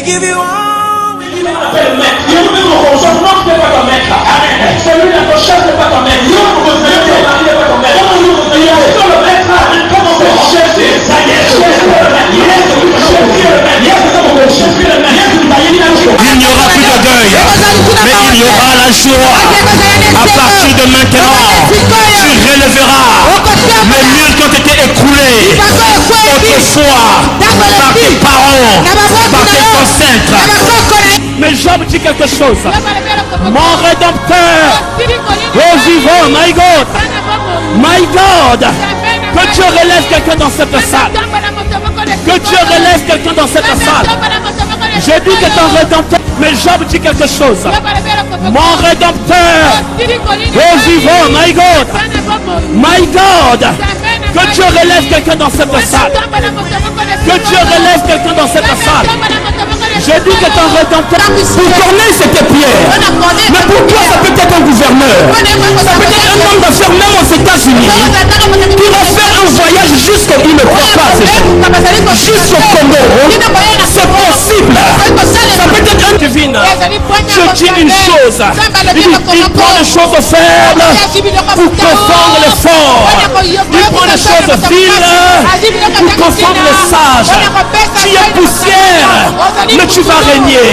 give you all. Il m'appelle maître. Il me dit son nom n'est pas ton maître. Celui-là, ton chef n'est pas ton maître. Ton mari n'est pas ton maître. Il est le maître. Comment c'est chef? Ça y est, chef. Il n'y aura plus de deuil, mais il y aura la joie. À partir de maintenant, tu relèveras les murs qui ont été écroulés autrefois par tes parents, par tes ancêtres. Mais Job dit quelque chose. Mon rédempteur est vivant, my God. My God. Que Dieu relève quelqu'un dans cette salle. Que Dieu relève quelqu'un dans cette salle. J'ai dit que ton rédempteur. Mais Job dit quelque chose. Mon rédempteur est vivant, my God. My God. Que Dieu relève quelqu'un dans cette salle. Que Dieu relève quelqu'un dans cette salle. J'ai dit que ton rédempteur. Pour Corneille c'était Pierre. Mais pour toi ça peut être un gouverneur. Ça peut être un homme d'affaires même aux États-Unis. Qui va faire un voyage jusqu'au il ne croit pas jusqu'au Congo. C'est possible. Ça peut être un divine. Je dis une chose. Il prend les choses faibles pour confondre les forts. Il prend les choses viles pour confondre les sages. Tu es poussière, mais tu vas régner.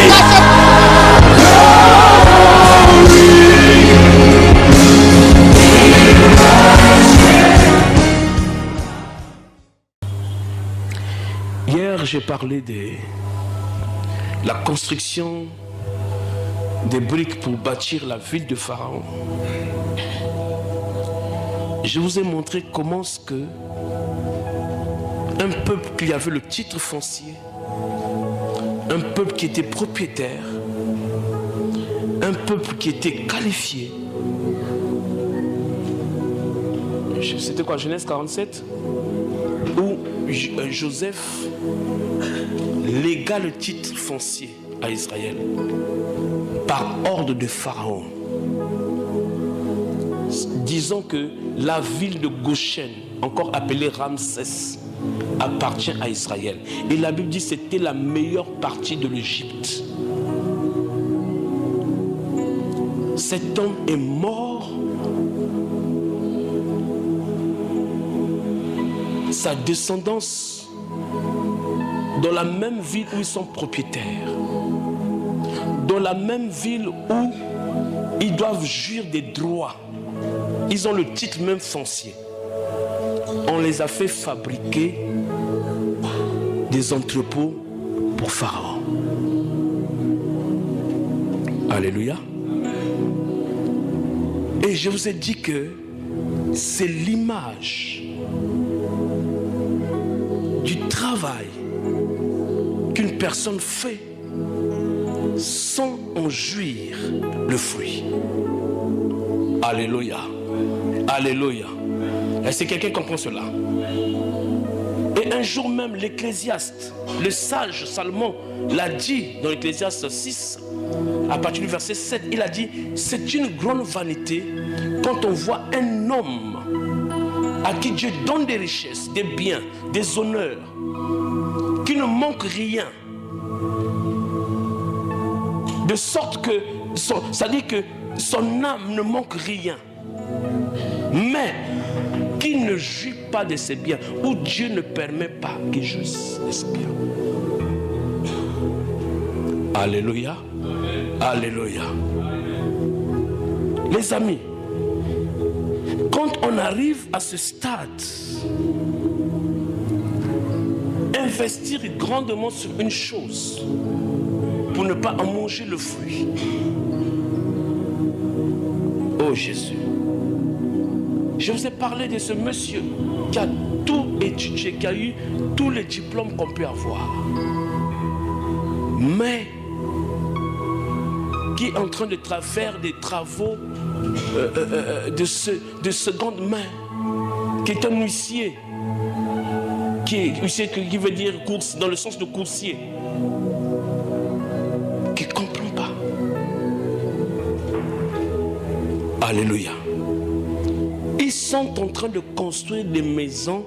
Hier, j'ai parlé de la construction des briques pour bâtir la ville de Pharaon. Je vous ai montré comment ce que un peuple qui avait le titre foncier, un peuple qui était propriétaire, un peuple qui était qualifié. C'était quoi, Genèse 47? Où Joseph légua le titre foncier à Israël par ordre de Pharaon, disant que la ville de Goshen, encore appelée Ramsès, appartient à Israël. Et la Bible dit que c'était la meilleure partie de l'Égypte. Cet homme est mort. Sa descendance dans la même ville où ils sont propriétaires, dans la même ville où ils doivent jouir des droits, ils ont le titre même foncier. On les a fait fabriquer des entrepôts pour Pharaon. Alléluia. Et je vous ai dit que c'est l'image du travail qu'une personne fait sans en jouir le fruit. Alléluia. Alléluia. Est-ce que quelqu'un comprend cela? Et un jour même, l'Ecclésiaste, le sage Salomon, l'a dit dans l'Ecclésiaste 6, à partir du verset 7, il a dit, c'est une grande vanité quand on voit un homme à qui Dieu donne des richesses, des biens, des honneurs, qui ne manque rien. De sorte que, ça dit que son âme ne manque rien. Mais qui ne jouit pas de ses biens, ou Dieu ne permet pas qu'il jouisse de ses biens. Alléluia. Alléluia. Les amis, quand on arrive à ce stade, investir grandement sur une chose pour ne pas en manger le fruit. Oh Jésus. Je vous ai parlé de ce monsieur qui a tout étudié, qui a eu tous les diplômes qu'on peut avoir. Mais qui est en train de faire des travaux de seconde main, qui est un huissier, huissier qui veut dire course, dans le sens de coursier, qui ne comprend pas. Alléluia. Ils sont en train de construire des maisons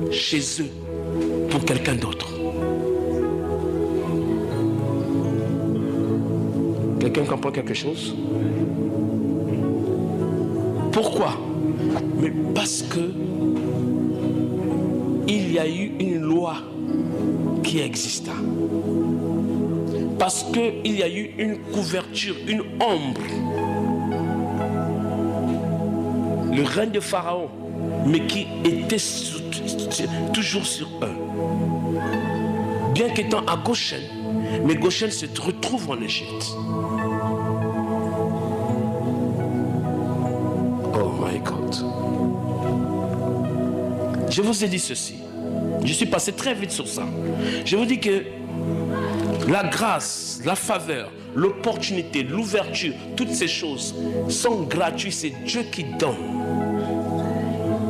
chez eux pour quelqu'un d'autre. Quelqu'un comprend quelque chose? Pourquoi? Mais parce que il y a eu une loi qui exista. Parce qu'il y a eu une couverture, une ombre. Le règne de Pharaon, mais qui était toujours sur eux. Bien qu'étant à Goshen, mais Goshen se retrouve en Égypte. Oh my God. Je vous ai dit ceci. Je suis passé très vite sur ça. Je vous dis que la grâce, la faveur, l'opportunité, l'ouverture, toutes ces choses sont gratuites. C'est Dieu qui donne.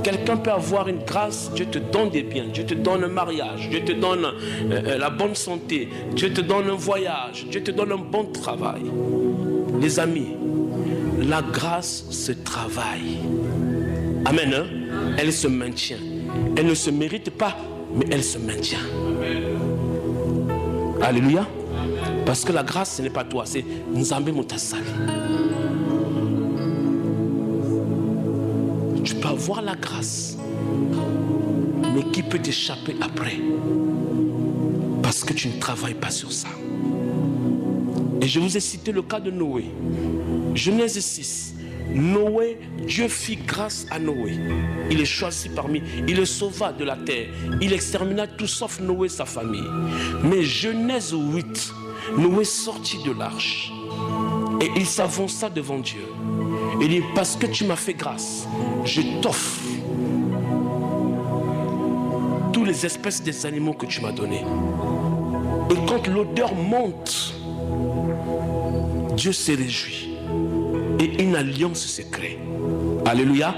Quelqu'un peut avoir une grâce, Dieu te donne des biens, Dieu te donne un mariage, Dieu te donne la bonne santé, Dieu te donne un voyage, Dieu te donne un bon travail. Les amis, la grâce se travaille. Amen. Hein? Elle se maintient. Elle ne se mérite pas, mais elle se maintient. Alléluia. Parce que la grâce, ce n'est pas toi, c'est Nzambe Moutassali. Tu peux avoir la grâce, mais qui peut t'échapper après? Parce que tu ne travailles pas sur ça. Et je vous ai cité le cas de Noé. Genèse 6. Noé, Dieu fit grâce à Noé. Il est choisi parmi, il le sauva de la terre. Il extermina tout sauf Noé et sa famille. Mais Genèse 8, Noé sortit de l'arche et il s'avança devant Dieu. Il dit, parce que tu m'as fait grâce, je t'offre toutes les espèces des animaux que tu m'as donnés. Et quand l'odeur monte, Dieu se réjouit. Et une alliance se crée. Alléluia.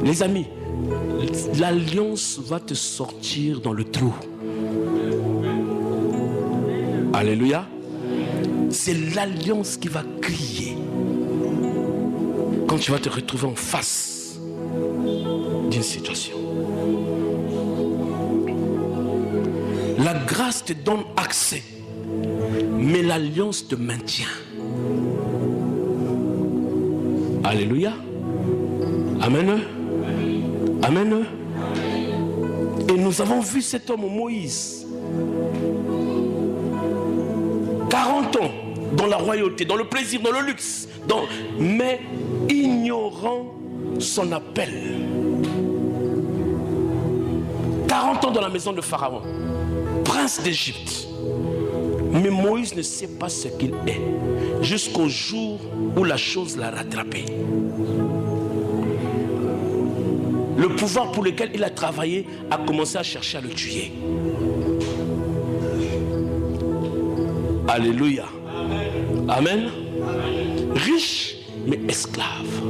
Les amis, l'alliance va te sortir dans le trou. Alléluia. C'est l'alliance qui va crier quand tu vas te retrouver en face d'une situation. La grâce te donne accès, mais l'alliance te maintient. Alléluia. Amen. Amen. Et nous avons vu cet homme Moïse. 40 ans dans la royauté, dans le plaisir, dans le luxe, mais ignorant son appel. 40 ans dans la maison de Pharaon, prince d'Égypte. Mais Moïse ne sait pas ce qu'il est jusqu'au jour où la chose l'a rattrapé. Le pouvoir pour lequel il a travaillé a commencé à chercher à le tuer. Alléluia. Amen. Riche mais esclave.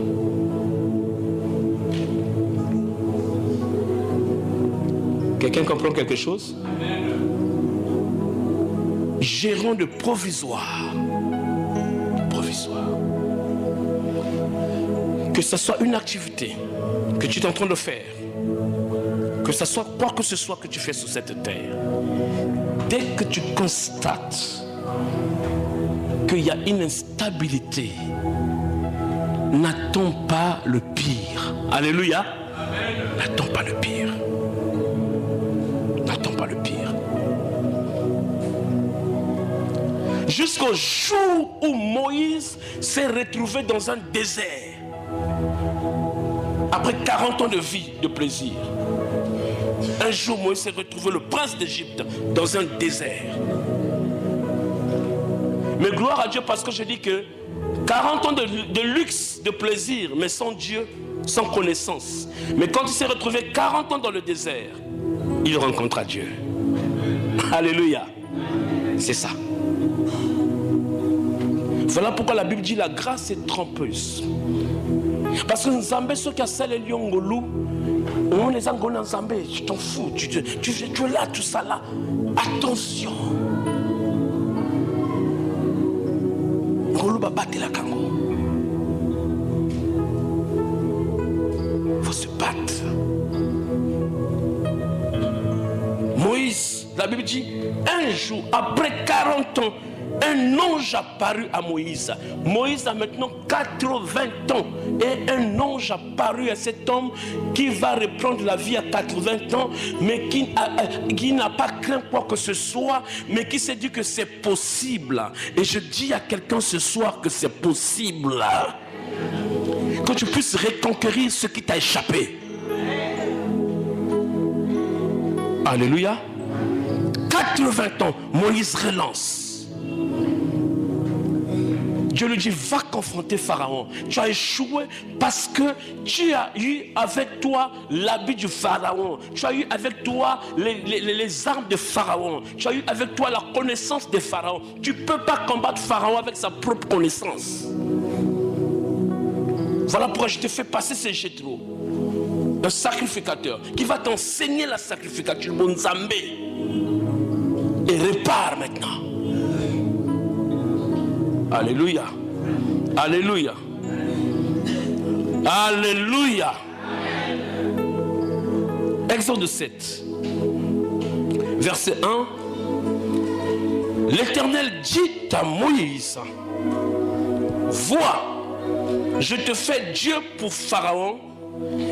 Quelqu'un comprend quelque chose? Gérant de provisoire. Que ce soit une activité que tu es en train de faire, que ce soit quoi que ce soit que tu fais sur cette terre, dès que tu constates qu'il y a une instabilité, n'attends pas le pire. Alléluia. N'attends pas le pire. N'attends pas le pire. Jusqu'au jour où Moïse s'est retrouvé dans un désert. Après 40 ans de vie, de plaisir. Un jour, Moïse s'est retrouvé le prince d'Égypte dans un désert. Mais gloire à Dieu, parce que je dis que 40 ans de luxe, de plaisir, mais sans Dieu, sans connaissance. Mais quand il s'est retrouvé 40 ans dans le désert, il rencontra Dieu. Alléluia. C'est ça. Voilà pourquoi la Bible dit la grâce est trompeuse. Parce que Nzambe, ceux qui a salé Lyongolou, on les a en Nzambe, tu t'en fous, tu es là, tout ça là. Attention. Ngolou va battre la Kango. Il faut se battre. Moïse, la Bible dit, un jour, après 40 ans, un ange apparut à Moïse. Moïse a maintenant 80 ans. Et un ange apparut à cet homme qui va reprendre la vie à 80 ans, mais qui n'a pas craint quoi que ce soit, mais qui s'est dit que c'est possible. Et je dis à quelqu'un ce soir que c'est possible. Que tu puisses reconquérir ce qui t'a échappé. Alléluia. 80 ans, Moïse relance. Dieu lui dit, va confronter Pharaon. Tu as échoué parce que tu as eu avec toi l'habit du Pharaon. Tu as eu avec toi les armes de Pharaon. Tu as eu avec toi la connaissance de Pharaon. Tu ne peux pas combattre Pharaon avec sa propre connaissance. Voilà pourquoi je te fais passer ce Jéthro, un sacrificateur qui va t'enseigner la sacrificature, mon Zambé. Et répare maintenant. Alléluia. Alléluia. Alléluia. Exode 7, verset 1. L'Éternel dit à Moïse, vois, je te fais Dieu pour Pharaon,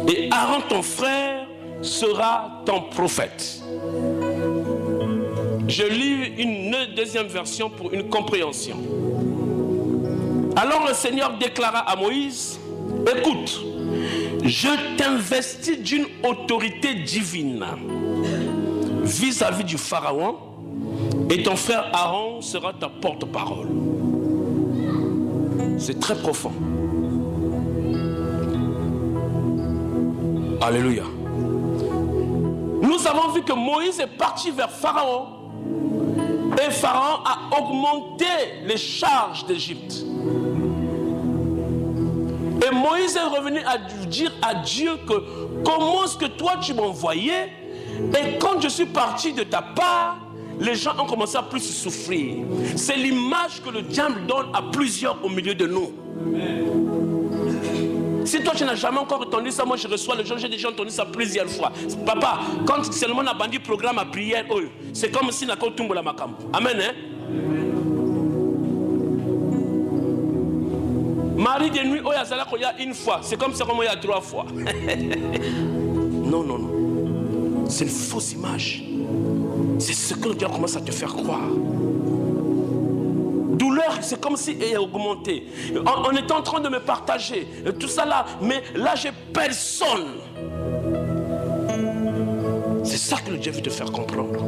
et Aaron ton frère sera ton prophète. Je lis une deuxième version pour une compréhension. Alors le Seigneur déclara à Moïse, écoute, je t'investis d'une autorité divine vis-à-vis du Pharaon, et ton frère Aaron sera ta porte-parole. C'est très profond. Alléluia. Nous avons vu que Moïse est parti vers Pharaon. Et Pharaon a augmenté les charges d'Égypte. Et Moïse est revenu à dire à Dieu que comment est-ce que toi tu m'envoyais, et quand je suis parti de ta part, les gens ont commencé à plus souffrir. C'est l'image que le diable donne à plusieurs au milieu de nous. Si toi tu n'as jamais encore entendu ça, moi je reçois les gens, j'ai déjà entendu ça plusieurs fois. Papa, quand seulement on a bandit programme à prière, c'est comme si on a tombé la macam. Amen, hein? Marie de nuit, il y a une fois, c'est comme ça comme il y a 3 fois. Non, non, non. C'est une fausse image. C'est ce que le diable commence à te faire croire. Douleur, c'est comme si elle a augmenté. On était en train de me partager tout ça là, mais là j'ai personne. C'est ça que le Dieu veut te faire comprendre.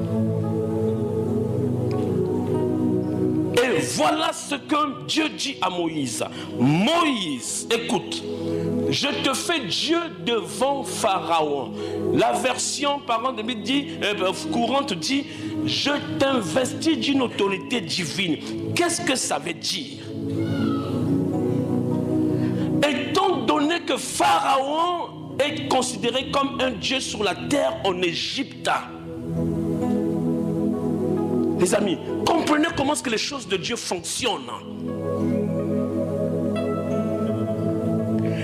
Et voilà ce que Dieu dit à Moïse. Moïse, écoute, je te fais Dieu devant Pharaon. La version parent de dit, courante dit, je t'investis d'une autorité divine. Qu'est-ce que ça veut dire? Étant donné que Pharaon est considéré comme un dieu sur la terre en Égypte, les amis, comprenez comment est-ce que les choses de Dieu fonctionnent.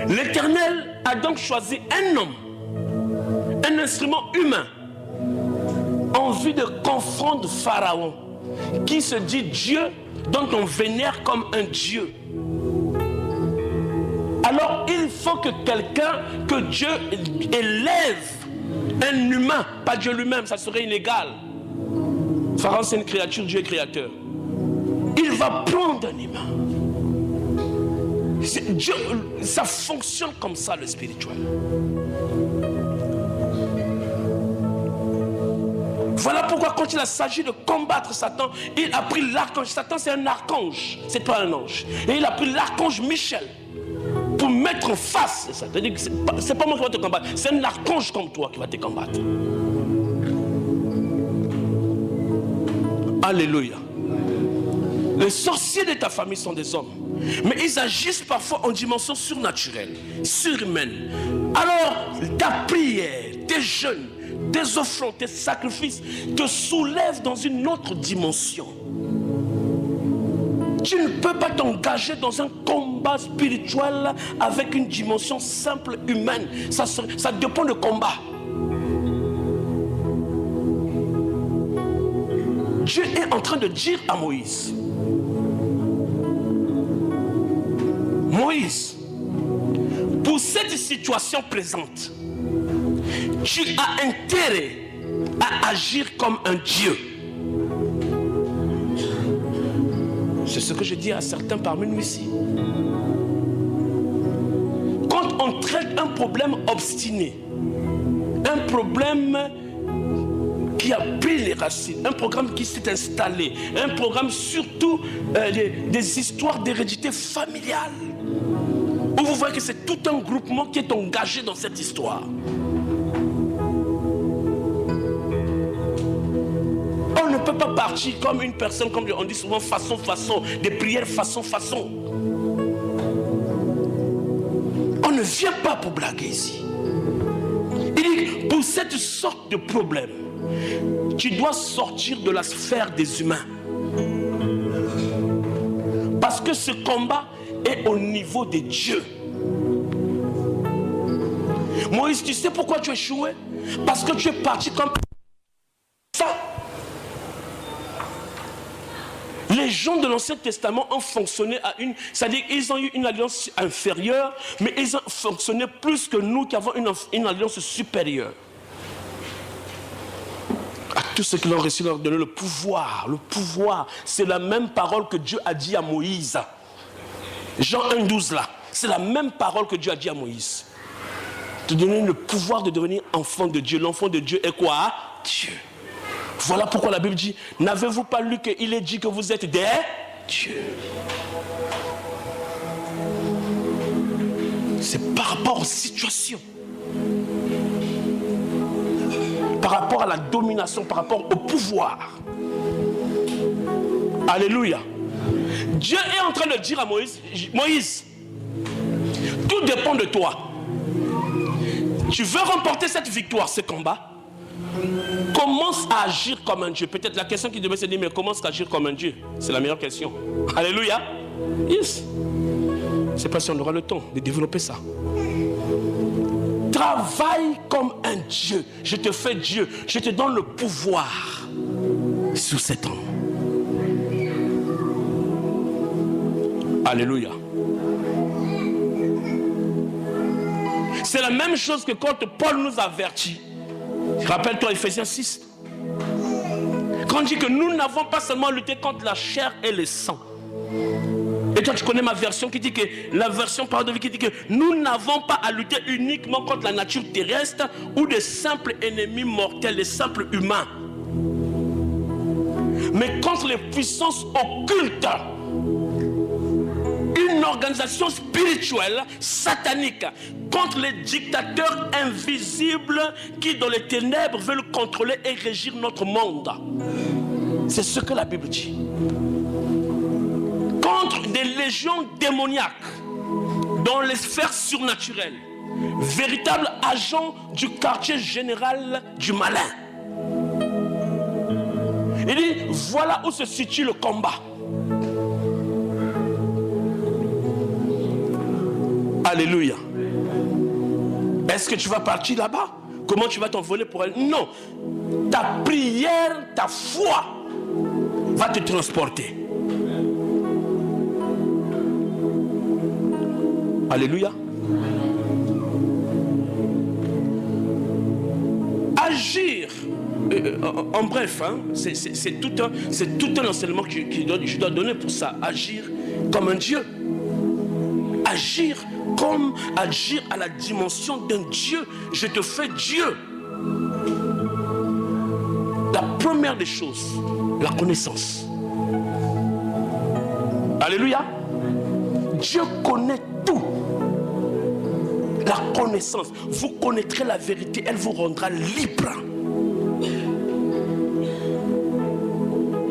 L'Éternel a donc choisi un homme, un instrument humain, en vue de confondre Pharaon, qui se dit Dieu, dont on vénère comme un Dieu. Alors il faut que quelqu'un, que Dieu élève un humain, pas Dieu lui-même, ça serait illégal. Pharaon c'est une créature, Dieu est créateur. Il va prendre un humain. Dieu, ça fonctionne comme ça le spirituel. Voilà pourquoi quand il a s'agit de combattre Satan, il a pris l'archange. Satan c'est un archange, c'est pas un ange. Et il a pris l'archange Michel pour mettre en face de ça. C'est pas moi qui va te combattre, c'est un archange comme toi qui va te combattre. Alléluia. Les sorciers de ta famille sont des hommes, mais ils agissent parfois en dimension surnaturelle, surhumaine. Alors ta prière, tes jeûnes, tes offrandes, tes sacrifices te soulèvent dans une autre dimension. Tu ne peux pas t'engager dans un combat spirituel avec une dimension simple humaine. Ça dépend de combat. Dieu est en train de dire à Moïse, Moïse, pour cette situation présente, tu as intérêt à agir comme un Dieu. C'est ce que je dis à certains parmi nous ici. Quand on traite un problème obstiné, un problème qui a pris les racines, un programme qui s'est installé, un programme surtout des histoires d'hérédité familiale, où vous voyez que c'est tout un groupement qui est engagé dans cette histoire. On ne peut pas partir comme une personne, comme on dit souvent, façon, des prières façon. On ne vient pas pour blaguer ici. Il dit, pour cette sorte de problème, tu dois sortir de la sphère des humains. Parce que ce combat est au niveau des dieux. Moïse, tu sais pourquoi tu as échoué? Parce que tu es parti comme ça. Les gens de l'Ancien Testament ont fonctionné à une... C'est-à-dire qu'ils ont eu une alliance inférieure, mais ils ont fonctionné plus que nous qui avons une alliance supérieure. À tous ceux qui l'ont reçu, leur donner le pouvoir. Le pouvoir, c'est la même parole que Dieu a dit à Moïse. Jean 1,12 là. C'est la même parole que Dieu a dit à Moïse. Te donner le pouvoir de devenir enfant de Dieu. L'enfant de Dieu est quoi? Dieu. Voilà pourquoi la Bible dit, n'avez-vous pas lu qu'il est dit que vous êtes des dieux? C'est par rapport aux situations, par rapport à la domination, par rapport au pouvoir. Alléluia. Dieu est en train de dire à Moïse, Moïse, tout dépend de toi. Tu veux remporter cette victoire, ce combat? Commence à agir comme un Dieu. Peut-être la question qui devait se dire, mais commence à agir comme un Dieu. C'est la meilleure question. Alléluia. Yes. Je ne sais pas si on aura le temps de développer ça. Travaille comme un Dieu. Je te fais Dieu. Je te donne le pouvoir sur cet homme. Alléluia. C'est la même chose que quand Paul nous avertit. Rappelle-toi Ephésiens 6. Quand on dit que nous n'avons pas seulement lutté contre la chair et le sang. Et toi tu connais ma version qui dit que la version parole de vie qui dit que nous n'avons pas à lutter uniquement contre la nature terrestre ou des simples ennemis mortels, des simples humains, mais contre les puissances occultes. Une organisation spirituelle satanique contre les dictateurs invisibles qui dans les ténèbres veulent contrôler et régir notre monde. C'est ce que la Bible dit. Contre des légions démoniaques dans les sphères surnaturelles, véritables agents du quartier général du malin. Il dit, voilà où se situe le combat. Alléluia. Est-ce que tu vas partir là-bas? Comment tu vas t'envoler pour elle? Non. Ta prière, ta foi va te transporter. Alléluia. Agir. En bref, hein, c'est tout un enseignement que je dois donner pour ça. Agir comme un Dieu. Agir comme agir à la dimension d'un Dieu. Je te fais Dieu. La première des choses, la connaissance. Alléluia. Dieu connaît tout. La connaissance. Vous connaîtrez la vérité, elle vous rendra libre.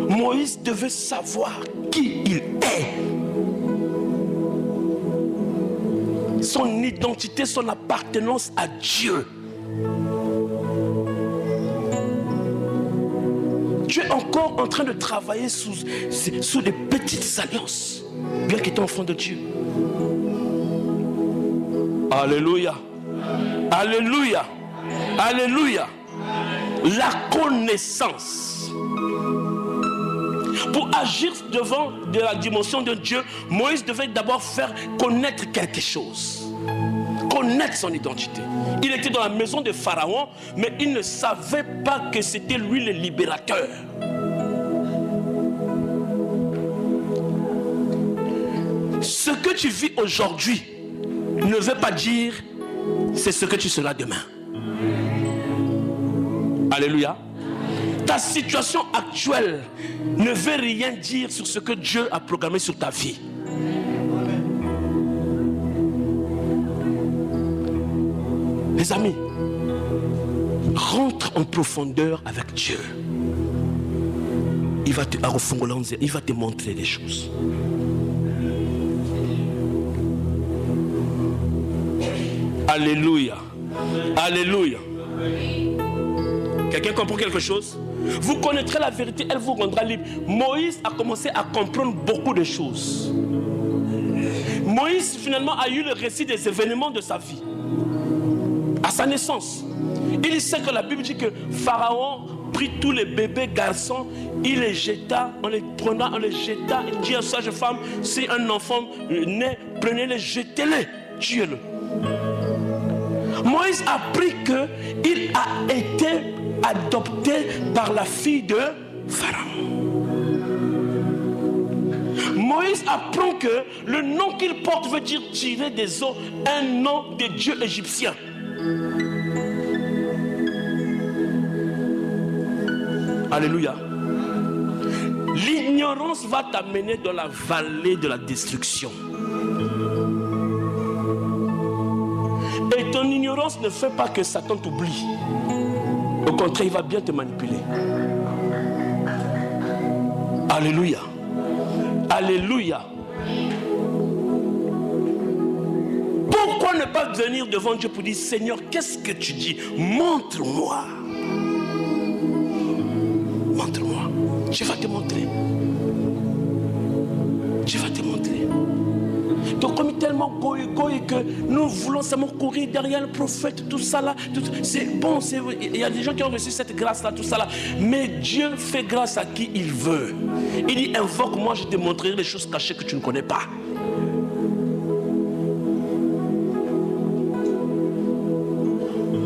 Moïse devait savoir qui il est. Son identité, son appartenance à Dieu. Tu es encore en train de travailler sous des petites alliances, bien qu'étant enfant de Dieu. Alléluia. Alléluia. Alléluia. La connaissance. Pour agir devant de la dimension de Dieu, Moïse devait d'abord faire connaître quelque chose. Connaître son identité. Il était dans la maison de Pharaon, mais il ne savait pas que c'était lui le libérateur. Ce que tu vis aujourd'hui ne veut pas dire c'est ce que tu seras demain. Alléluia. Ta situation actuelle ne veut rien dire sur ce que Dieu a programmé sur ta vie. Les amis, rentre en profondeur avec Dieu. Il va te montrer les choses. Alléluia. Alléluia. Quelqu'un comprend quelque chose? Vous connaîtrez la vérité, elle vous rendra libre. Moïse a commencé à comprendre beaucoup de choses. Moïse finalement a eu le récit des événements de sa vie. À sa naissance. Il sait que la Bible dit que Pharaon prit tous les bébés garçons, il les jeta, en les prenant, on les jeta. Il dit à sage femme, si un enfant naît, prenez-le, jetez-le, tuez-le. Moïse a appris qu'il a été adopté par la fille de Pharaon. Moïse apprend que le nom qu'il porte veut dire tirer des eaux, un nom de dieu égyptien. Alléluia. L'ignorance va t'amener dans la vallée de la destruction. Et ton ignorance ne fait pas que Satan t'oublie. Au contraire, il va bien te manipuler. Alléluia. Alléluia. Pourquoi ne pas venir devant Dieu pour dire, Seigneur, qu'est-ce que tu dis? Montre-moi. Montre-moi. Je vais te montrer. Je vais te montrer. Donc comme il est tellement goï que nous voulons seulement courir derrière le prophète, tout ça là, c'est bon, il y a des gens qui ont reçu cette grâce là, tout ça là, mais Dieu fait grâce à qui il veut. Il dit, invoque-moi, je te montrerai les choses cachées que tu ne connais pas.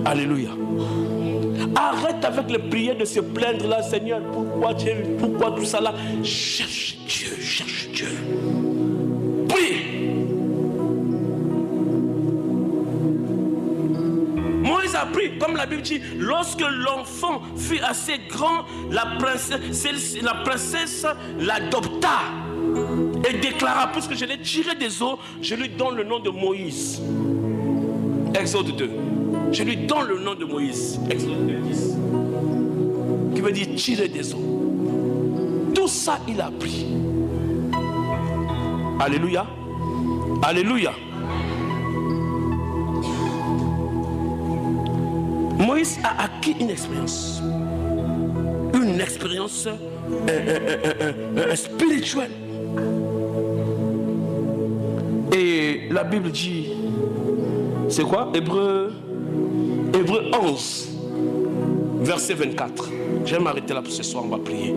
Alléluia. Arrête avec les prières de se plaindre là, Seigneur, pourquoi Dieu, pourquoi tout ça là. Cherche Dieu, cherche Dieu. Prie. Moïse a pris, comme la Bible dit, lorsque l'enfant fut assez grand, la princesse l'adopta et déclara, puisque je l'ai tiré des eaux, je lui donne le nom de Moïse. Exode 2. Je lui donne le nom de Moïse. Exode 2:10. Qui veut dire tirer des eaux. Tout ça, il a appris. Alléluia. Alléluia. Moïse a acquis une expérience. Une expérience spirituelle. Et la Bible dit, c'est quoi? Hébreu 11, verset 24. Je vais m'arrêter là pour ce soir, on va prier.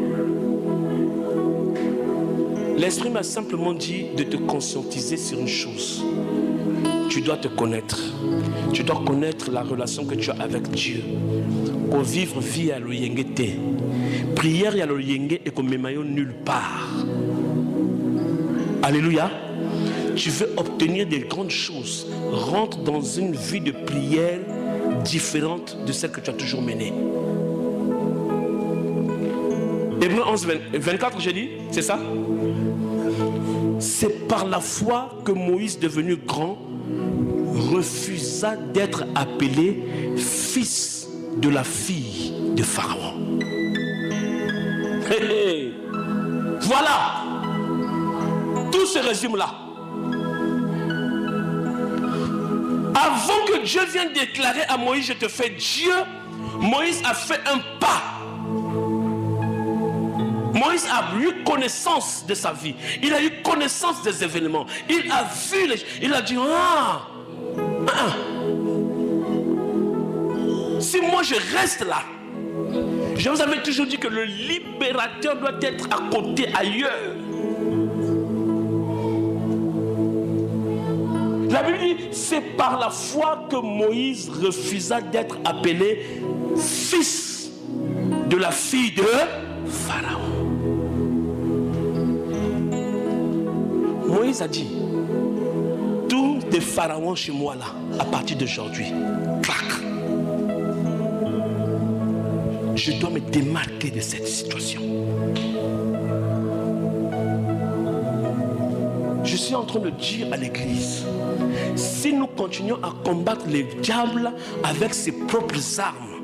L'Esprit m'a simplement dit de te conscientiser sur une chose. Tu dois te connaître. Tu dois connaître la relation que tu as avec Dieu. Pour vivre vie à l'oyengete. Prière à l'oyenge et qu'on ne m'aille nulle part. Alléluia. Tu veux obtenir des grandes choses. Rentre dans une vie de prière différente de celle que tu as toujours menée. Hébreu 11, 24, j'ai dit, c'est ça? C'est par la foi que Moïse, devenu grand, refusa d'être appelé fils de la fille de Pharaon. Hey. Voilà. Tout se résume là. Avant que Dieu vienne déclarer à Moïse, je te fais Dieu, Moïse a fait un pas. Moïse a eu connaissance de sa vie. Il a eu connaissance des événements. Il a vu il a dit, si moi je reste là, Je vous avais toujours dit que le libérateur doit être à côté, ailleurs. La Bible dit, c'est par la foi que Moïse refusa d'être appelé fils de la fille de Pharaon. Moïse a dit, tous des pharaons chez moi là, à partir d'aujourd'hui, clac. Je dois me démarquer de cette situation. Je suis en train de dire à l'église, si nous continuons à combattre les diables avec ses propres armes,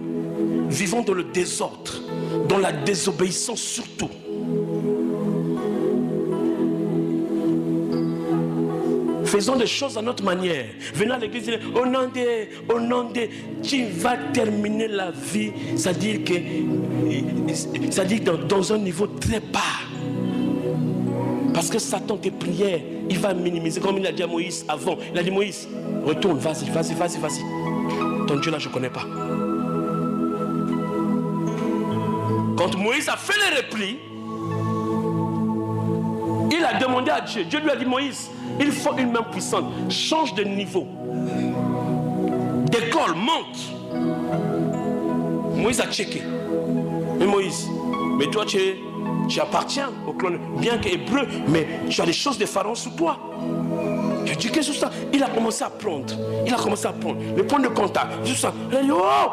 vivons dans le désordre, dans la désobéissance surtout, faisons des choses à notre manière. Venons à l'église et au nom de, tu vas terminer la vie, c'est-à-dire que dans un niveau très bas. Parce que Satan, tes prières, il va minimiser. Comme il a dit à Moïse avant. Il a dit, Moïse, retourne, vas-y. Ton Dieu là, je ne connais pas. Quand Moïse a fait le repli, il a demandé à Dieu. Dieu lui a dit, Moïse, il faut une main puissante. Change de niveau. D'école, monte. Moïse a checké. Mais Moïse, mais toi tu appartiens au clan, bien qu'hébreu, mais tu as des choses de Pharaon sous toi. Je dis que c'est ça. Il a commencé à prendre. Le point de contact. Tout ça. Il dit, oh!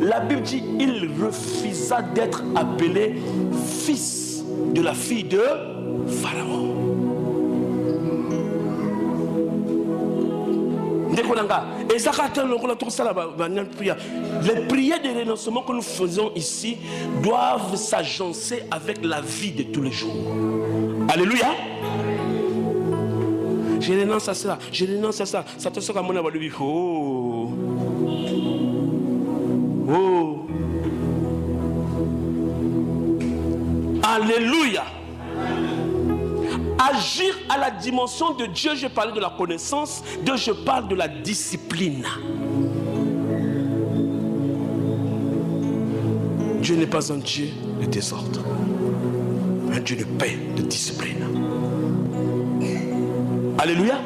La Bible dit, il refusa d'être appelé fils de la fille de Pharaon. Les prières de renoncement que nous faisons ici doivent s'agencer avec la vie de tous les jours. Alléluia. Je renonce à ça. Ça te sort à mon avis. Oh. Alléluia. Agir à la dimension de Dieu, je parlais de la connaissance, de je parle de la discipline. Dieu n'est pas un Dieu de désordre, un Dieu de paix, de discipline. Alléluia.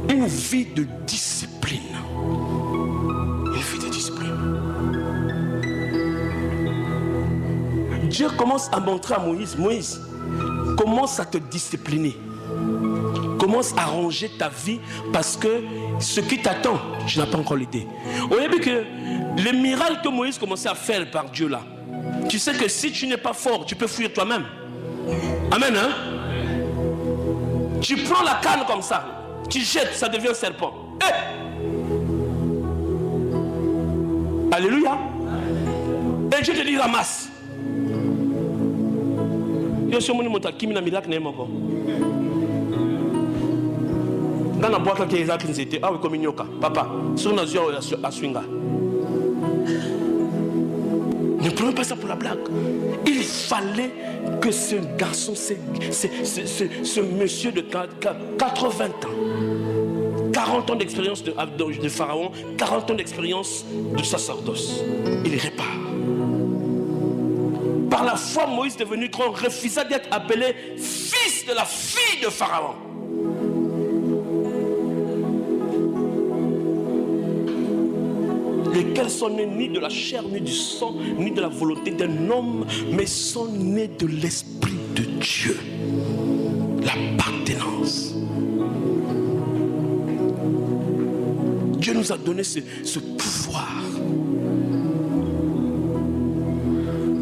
Une vie de discipline. Une vie de discipline. Dieu commence à montrer à Moïse, commence à te discipliner. Commence à ranger ta vie parce que ce qui t'attend, tu n'as pas encore l'idée. Au début que les miracles que Moïse commençait à faire par Dieu là, tu sais que si tu n'es pas fort, tu peux fuir toi-même. Amen, hein? Tu prends la canne comme ça, tu jettes, ça devient un serpent. Alléluia. Et Dieu te dit ramasse. Yo suis mon mota qui m'a miracle n'est encore. Dans la boîte qui est là qui nous était, ah oui comme ignoka, papa, sur nos yeux à swinga. Ne prenons pas ça pour la blague. Il fallait que ce garçon, ce monsieur de 80 ans, 40 ans d'expérience de Pharaon, 40 ans d'expérience de sacerdoce, il répare. Par la foi, Moïse devenu grand refusa d'être appelé fils de la fille de Pharaon. Lesquels sont nés ni de la chair, ni du sang, ni de la volonté d'un homme, mais sont nés de l'Esprit de Dieu. L'appartenance. Dieu nous a donné ce pouvoir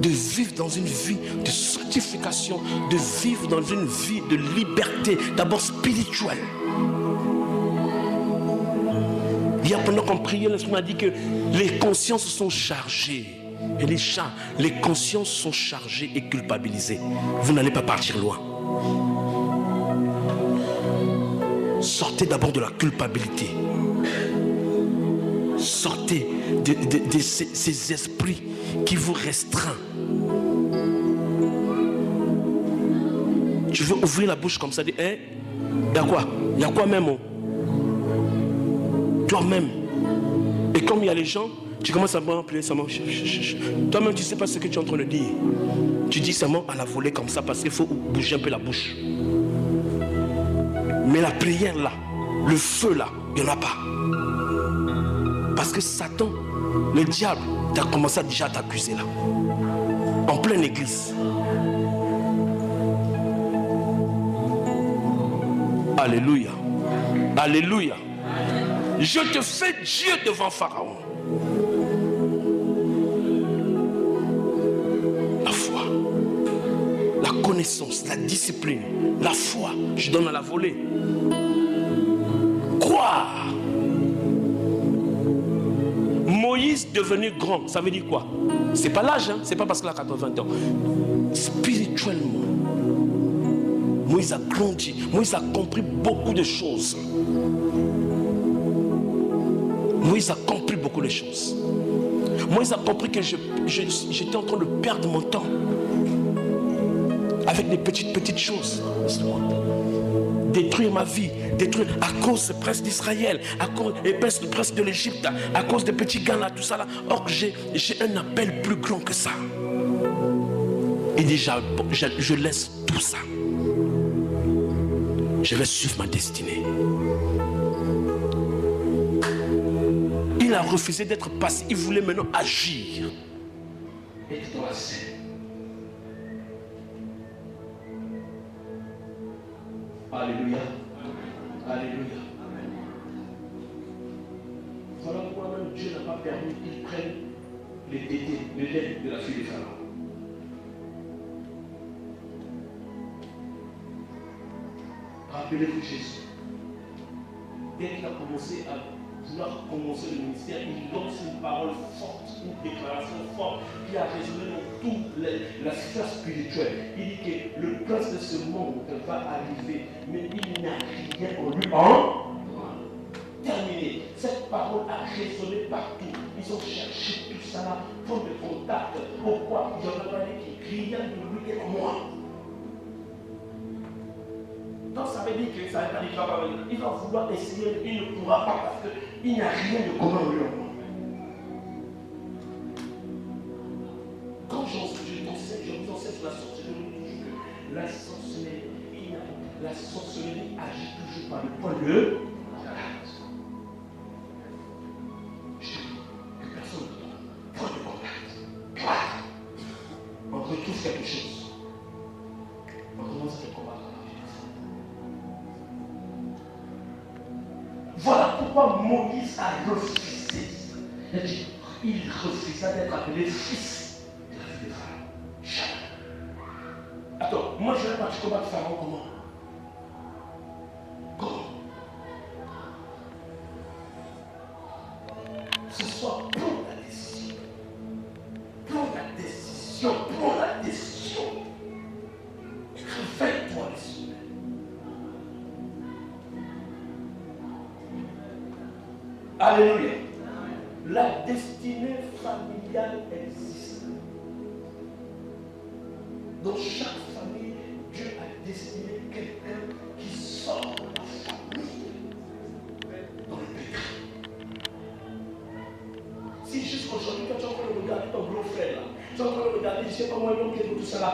de vivre dans une vie de sanctification, de vivre dans une vie de liberté, d'abord spirituelle. Hier, pendant qu'on priait, l'Esprit m'a dit que les consciences sont chargées. Et les consciences sont chargées et culpabilisées. Vous n'allez pas partir loin. Sortez d'abord de la culpabilité. Sortez de ces esprits qui vous restreignent. Tu veux ouvrir la bouche comme ça, dire, hein? Il y a quoi? Il y a quoi même? Toi-même. Et comme il y a les gens, Tu commences à m'appeler seulement. Toi-même, tu ne sais pas ce que tu es en train de dire. Tu dis seulement à la volée comme ça parce qu'il faut bouger un peu la bouche. Mais la prière là, le feu là, il n'y en a pas. Parce que Satan, le diable, tu as commencé déjà à t'accuser là. En pleine église. Alléluia. Alléluia. Je te fais Dieu devant Pharaon. La foi, la connaissance, la discipline, la foi, je donne à la volée. Croire. Moïse devenu grand, ça veut dire quoi? C'est pas l'âge, hein? C'est pas parce qu'il a 80 ans. Spirituellement, Moïse a grandi, Moïse a compris beaucoup de choses. Moïse a compris beaucoup de choses. Moïse a compris que j'étais en train de perdre mon temps avec des petites choses. Détruire ma vie, détruire à cause du prince d'Israël, à cause du prince de l'Égypte, à cause des petits gars là, tout ça là. Or j'ai un appel plus grand que ça. Et déjà, je laisse tout ça. Je vais suivre ma destinée. Il a refusé d'être passif, il voulait maintenant agir. Et dans la scène. Alléluia. Alléluia. Voilà pourquoi même Dieu n'a pas permis qu'ils prennent les tétés, le lait de la fille de Pharaon. Rappelez-vous Jésus. Dès qu'il a commencé à vouloir commencer le ministère, il lance une parole forte, une déclaration forte qui a résonné dans toute la sphère spirituelle. Il dit que le prince de ce monde va arriver, mais il n'a rien en lui. Terminé. Cette parole a résonné partout. Ils ont cherché tout ça là, pour le contact. Pourquoi? Il y en a pas qui rien de lui et en moi. Donc ça veut dire que ça va pas venir. Il va vouloir essayer, il ne pourra pas parce qu'il n'y a rien de commun en lui. Quand je vous enseigne sur la sorcellerie, je dis que la sorcellerie agit toujours par le point de contact. Je dis que personne ne point de contact. On retrouve quelque chose. On commence à se combattre. Voilà pourquoi Moïse a refusé. Il refusa d'être appelé fils de la fille de Pharaon. Jamais. Attends, moi je vais partir combattre Pharaon comment? Comment? Ce soir, prends la décision. Prends la décision. Prends la décision. Réveille-toi les yeux. Alléluia. La destinée familiale existe. Dans chaque famille, Dieu a destiné quelqu'un qui sort de la famille dans le péché. Si jusqu'aujourd'hui, quand tu es en train de regarder ton gros frère là, tu es en train de regarder, je ne sais pas moi, tout ça là,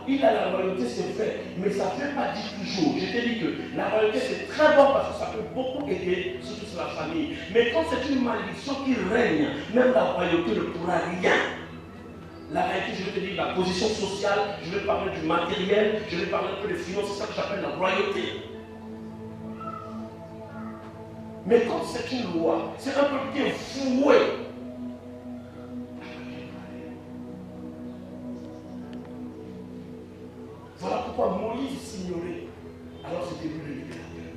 il a la royauté, c'est vrai, mais ça ne fait pas dire toujours. Je t'ai dit que la royauté c'est très bon parce que ça peut beaucoup aider, surtout sur la famille. Mais quand c'est une malédiction qui règne, même la royauté ne pourra rien. La réalité, je vais te dire, la position sociale, je vais parler du matériel, je vais parler un peu des finances, c'est ça que j'appelle la royauté. Mais quand c'est une loi, c'est un peuple qui est foué. Voilà pourquoi Moïse s'ignorait. Alors c'était lui le libérateur.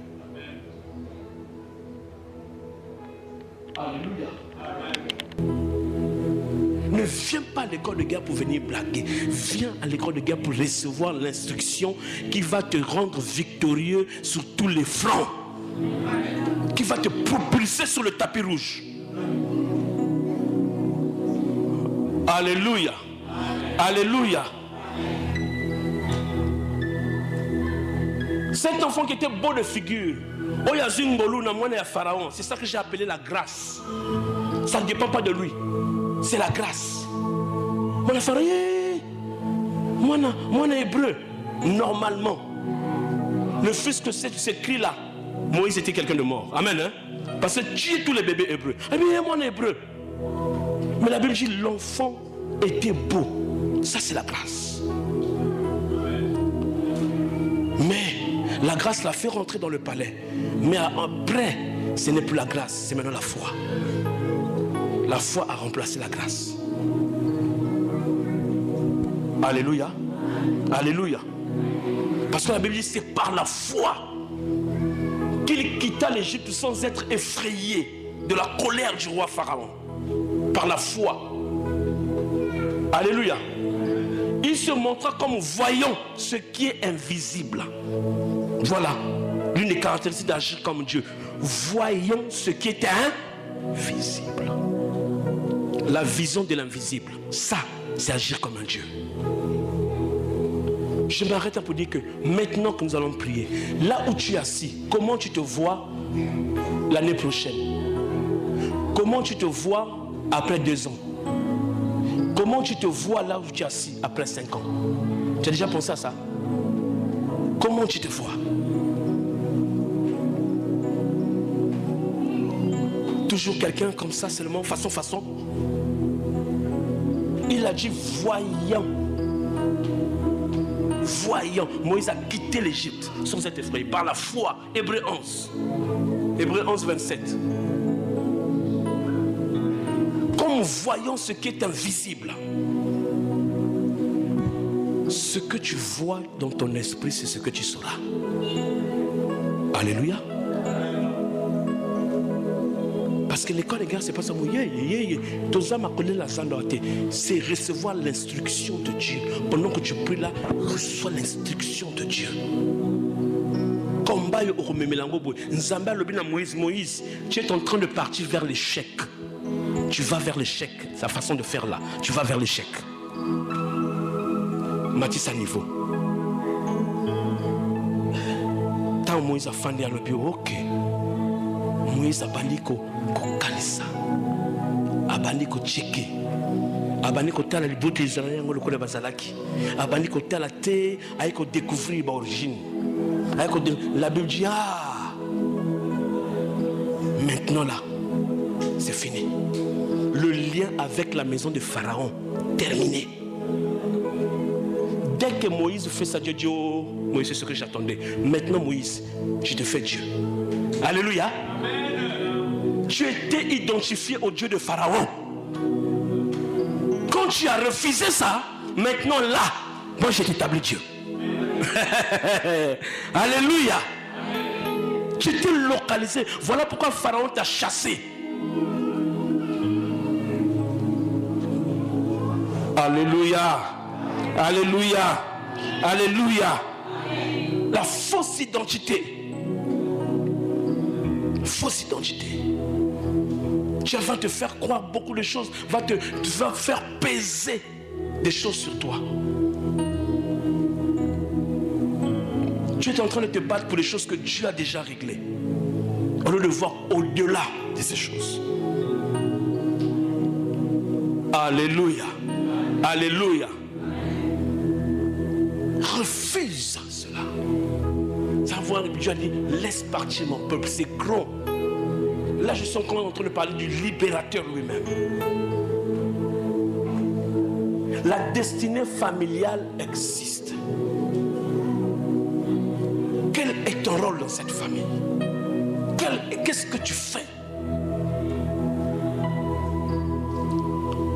Alléluia. Ne viens pas à l'école de guerre pour venir blaguer. Viens à l'école de guerre pour recevoir l'instruction qui va te rendre victorieux sur tous les fronts. Qui va te propulser sur le tapis rouge. Alléluia. Alléluia. Cet enfant qui était beau de figure, c'est ça que j'ai appelé la grâce. Ça ne dépend pas de lui. C'est la grâce. Mon affaire, moi, hébreu. Normalement, le fils que c'est écrit là, Moïse était quelqu'un de mort. Amen. Hein? Parce que tuer tous les bébés hébreux. Eh bien, moi, hébreu. Mais la Bible dit l'enfant était beau. Ça, c'est la grâce. Mais la grâce l'a fait rentrer dans le palais. Mais après, ce n'est plus la grâce, c'est maintenant la foi. La foi a remplacé la grâce. Alléluia. Alléluia. Parce que la Bible dit c'est par la foi qu'il quitta l'Égypte sans être effrayé de la colère du roi Pharaon. Par la foi. Alléluia. Il se montra comme voyant ce qui est invisible. Voilà l'une des caractéristiques d'agir comme Dieu. Voyant ce qui est invisible. La vision de l'invisible. Ça, c'est agir comme un Dieu. Je m'arrête pour dire que maintenant que nous allons prier, là où tu es assis, comment tu te vois l'année prochaine? Comment tu te vois après 2 ans? Comment tu te vois là où tu es assis après 5 ans? Tu as déjà pensé à ça? Comment tu te vois? Toujours quelqu'un comme ça seulement, façon. Il a dit voyant. Moïse a quitté l'Égypte sans être effrayé par la foi. Hébreux 11. Hébreux 11, 27. Comme voyant ce qui est invisible. Ce que tu vois dans ton esprit, c'est ce que tu sauras. Alléluia. Parce que l'école, les gars, c'est pas ça. C'est recevoir l'instruction de Dieu. Pendant que tu pries là, reçois l'instruction de Dieu. Moïse, tu es en train de partir vers l'échec. Tu vas vers l'échec. Sa façon de faire là. Tu vas vers l'échec. Mathis à niveau. Tant Moïse a fandi à l'objet, ok. Moïse a bandiko kokalisa. A bandiko tcheke. A bandiko tala les bouts des Israéliens le kole bazalaki. A bandiko tala te aiko découvrir l'origine. La Bible dit maintenant là, c'est fini. Le lien avec la maison de Pharaon terminé. Dès que Moïse fait ça, Dieu dit oh, Moïse, c'est ce que j'attendais. Maintenant Moïse, je te fais Dieu. Alléluia. Amen. Tu étais identifié au Dieu de Pharaon. Quand tu as refusé ça, maintenant là, moi je t'établis Dieu. Alléluia. Amen. Tu t'es localisé. Voilà pourquoi Pharaon t'a chassé. Alléluia. Alléluia. Alléluia. La fausse identité. Fausse identité. Dieu va te faire croire beaucoup de choses, va faire peser des choses sur toi. Tu es en train de te battre pour les choses que Dieu a déjà réglées, au lieu de voir au-delà de ces choses. Alléluia. Alléluia. Refuse cela. Savoir, Dieu a dit, laisse partir mon peuple, c'est grand. Là, je suis encore en train de parler du libérateur lui-même. La destinée familiale existe. Quel est ton rôle dans cette famille? Qu'est-ce que tu fais?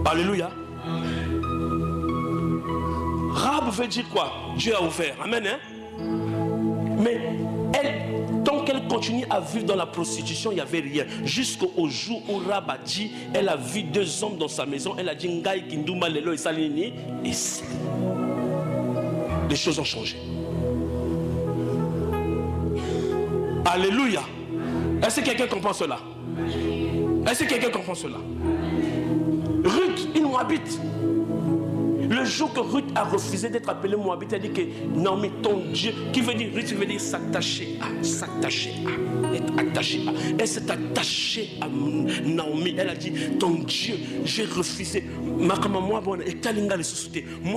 Alléluia. Rahab veut dire quoi? Dieu a ouvert. Amen. Hein? Mais tant qu'elle continue à vivre dans la prostitution, il n'y avait rien. Jusqu'au jour où Rahab a dit, elle a vu 2 hommes dans sa maison. Elle a dit, Ngai Kinduma Lelo et Salini. Et les choses ont changé. Alléluia. Est-ce que quelqu'un comprend cela? Est-ce que quelqu'un comprend cela? Ruth, une Moabite. Le jour que Ruth a refusé d'être appelé Moabite. Elle a dit que Naomi, ton Dieu, qui veut dire, Ruth veut dire s'attacher à, être attaché à. Elle s'est attachée à Naomi. Elle a dit, ton Dieu, j'ai refusé. Moi,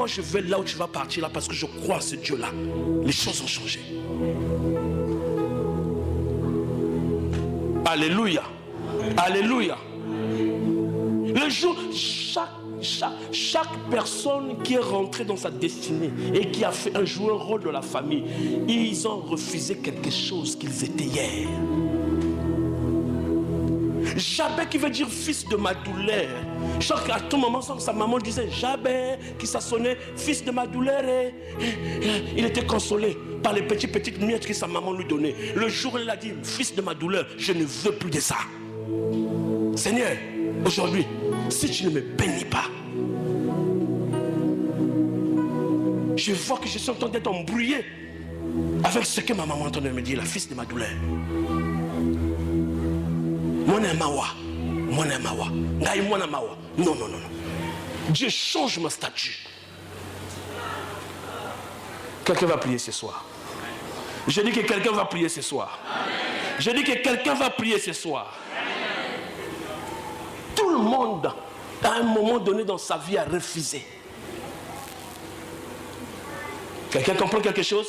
je vais là où tu vas partir là parce que je crois à ce Dieu-là. Les choses ont changé. Alléluia. Alléluia. Le jour, chaque personne qui est rentrée dans sa destinée et qui a joué un rôle de la famille, ils ont refusé quelque chose qu'ils étaient hier. Jabez qui veut dire fils de ma douleur. Chaque à tout moment, sa maman disait Jabez, qui s'assonnait fils de ma douleur. Et il était consolé par les petites miettes que sa maman lui donnait. Le jour où il a dit fils de ma douleur, je ne veux plus de ça. Seigneur, aujourd'hui, si tu ne me bénis pas, je vois que je suis en train d'être embrouillé avec ce que ma maman est en train de me dire, la fils de ma douleur. Non. Dieu change mon statut. Quelqu'un va prier ce soir. Je dis que quelqu'un va prier ce soir. Je dis que quelqu'un va prier ce soir. Tout le monde, à un moment donné dans sa vie, a refusé. Quelqu'un comprend quelque chose?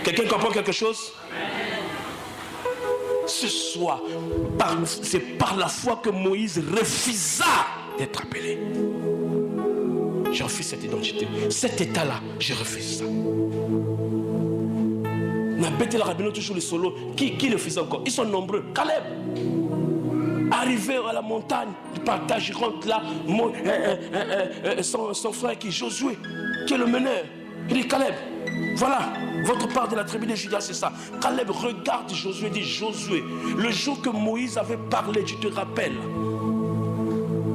Quelqu'un comprend quelque chose? Ce soir, c'est par la foi que Moïse refusa d'être appelé. Je refuse cette identité. Cet état-là, je refuse ça. Nabete la Rabino toujours le solo. Qui le faisait encore? Ils sont nombreux. Caleb. Arrivé à la montagne du partage, il rentre là. Son frère qui est Josué, qui est le meneur. Il dit Caleb, voilà, votre part de la tribu de Juda, c'est ça. Caleb regarde Josué et dit Josué, le jour que Moïse avait parlé, tu te rappelles?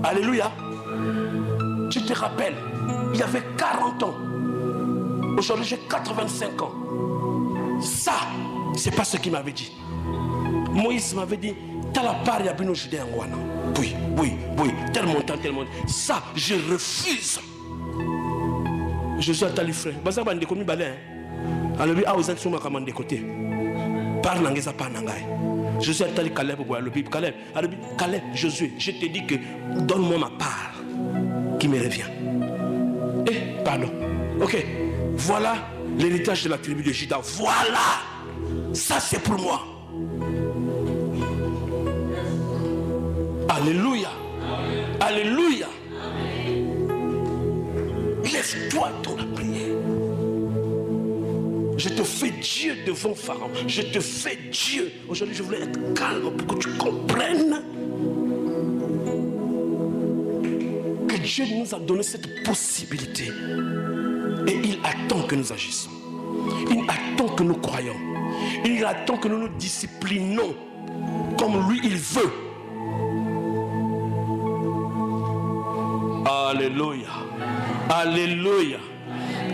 Alléluia. Tu te rappelles? Il y avait 40 ans. Aujourd'hui, j'ai 85 ans. Ça, c'est pas ce qu'il m'avait dit. Moïse m'avait dit, t'as la part, il y a bien au Judée en Wana. Oui, tel montant. Ça, je refuse. Je suis à Talifré. Baza bande komi balé. Alobi a osé suma kamande côté. Par nangeza par nangay. Je suis à Tali Caleb ou alobi Caleb. Alobi Caleb, Josué, je te dis que donne-moi ma part qui me revient. Pardon. OK. Voilà l'héritage de la tribu de Juda. Voilà. Ça c'est pour moi. Alléluia. Alléluia. Lève-toi dans la prière. Je te fais Dieu devant Pharaon. Je te fais Dieu. Aujourd'hui, je voulais être calme pour que tu comprennes que Dieu nous a donné cette possibilité. Et il attend que nous agissions. Il attend que nous croyons. Il attend que nous nous disciplinons comme lui, il veut. Alléluia. Alléluia.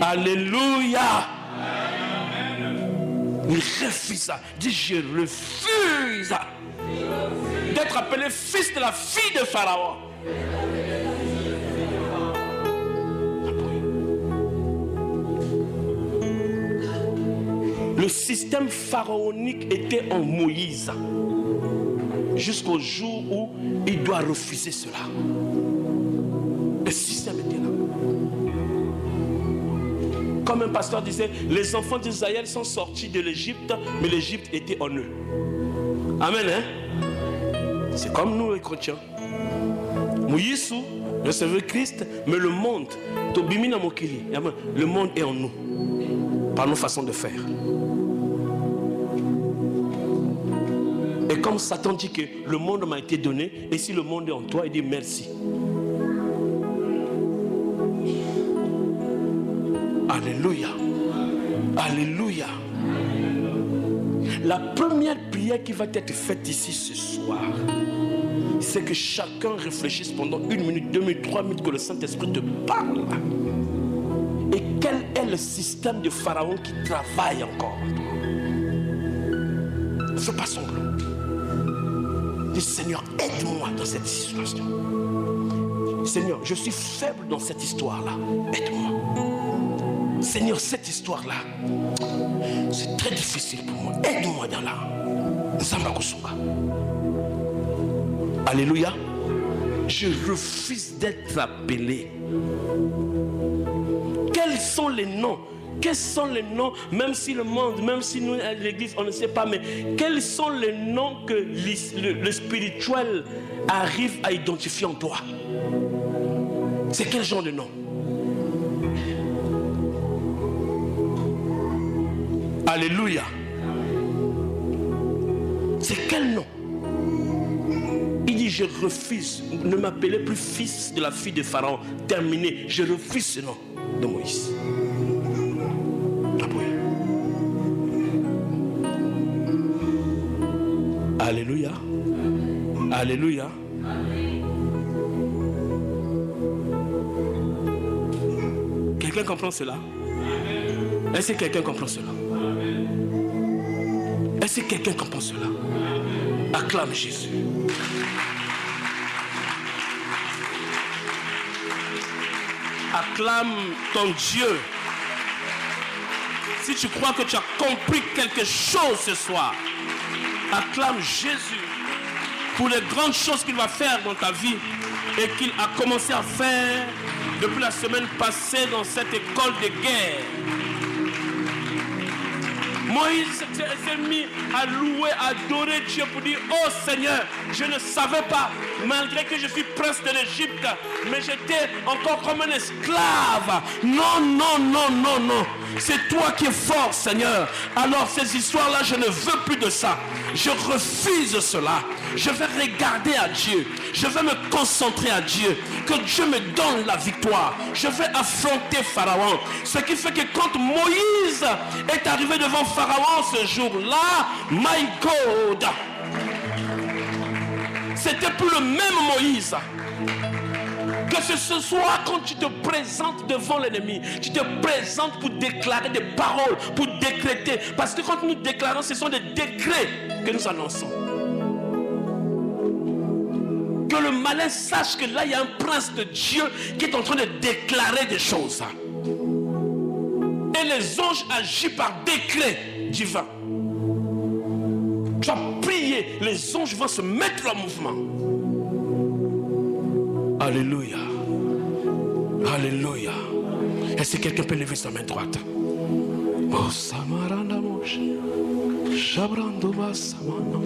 Alléluia. Il refuse. Dit je refuse d'être appelé fils de la fille de Pharaon. Le système pharaonique était en Moïse jusqu'au jour où il doit refuser cela. Le système était là. Comme un pasteur disait, les enfants d'Israël sont sortis de l'Égypte, mais l'Égypte était en eux. Amen, hein? C'est comme nous les chrétiens. Moïse recevait Christ, mais le monde, le monde est en nous, par nos façons de faire. Et comme Satan dit que le monde m'a été donné, et si le monde est en toi, il dit merci. Alléluia. Alléluia. La première prière qui va être faite ici ce soir, c'est que chacun réfléchisse pendant 1 minute, 2 minutes, 3 minutes que le Saint-Esprit te parle. Et quel est le système de Pharaon qui travaille encore en toi? Ne fais pas semblant. Dis Seigneur, aide-moi dans cette situation. Seigneur, je suis faible dans cette histoire-là. Aide-moi. Seigneur, cette histoire-là, c'est très difficile pour moi. Aide-moi dans là. Alléluia. Je refuse d'être appelé. Quels sont les noms? Quels sont les noms, même si le monde, même si nous, à l'église, on ne sait pas, mais quels sont les noms que le spirituel arrive à identifier en toi? C'est quel genre de nom? Alléluia. C'est quel nom? Il dit, je refuse. Ne m'appelez plus fils de la fille de Pharaon. Terminé. Je refuse ce nom de Moïse. Alléluia. Alléluia. Quelqu'un comprend cela? Est-ce que quelqu'un comprend cela? Est-ce que quelqu'un comprend cela? Acclame Jésus. Acclame ton Dieu. Si tu crois que tu as compris quelque chose ce soir, acclame Jésus pour les grandes choses qu'il va faire dans ta vie et qu'il a commencé à faire depuis la semaine passée dans cette école de guerre. Moïse s'est mis à louer, à adorer Dieu pour dire, oh Seigneur, je ne savais pas, malgré que je suis prince de l'Égypte, mais j'étais encore comme un esclave. Non, non, non, non, non. C'est toi qui es fort, Seigneur. Alors ces histoires-là, je ne veux plus de ça. Je refuse cela. Je vais regarder à Dieu. Je vais me concentrer à Dieu. Que Dieu me donne la victoire. Je vais affronter Pharaon. Ce qui fait que quand Moïse est arrivé devant Pharaon ce jour-là, my God, c'était plus le même Moïse. Que ce soit quand tu te présentes devant l'ennemi, tu te présentes pour déclarer des paroles, pour décréter. Parce que quand nous déclarons, ce sont des décrets que nous annonçons. Que le malin sache que là, il y a un prince de Dieu qui est en train de déclarer des choses. Et les anges agissent par décret divin. Tu vas prier, les anges vont se mettre en mouvement. Alléluia. Alléluia. Est-ce que quelqu'un peut lever sa main droite? Oh, Samarana Moshe. Shabrandova Samana.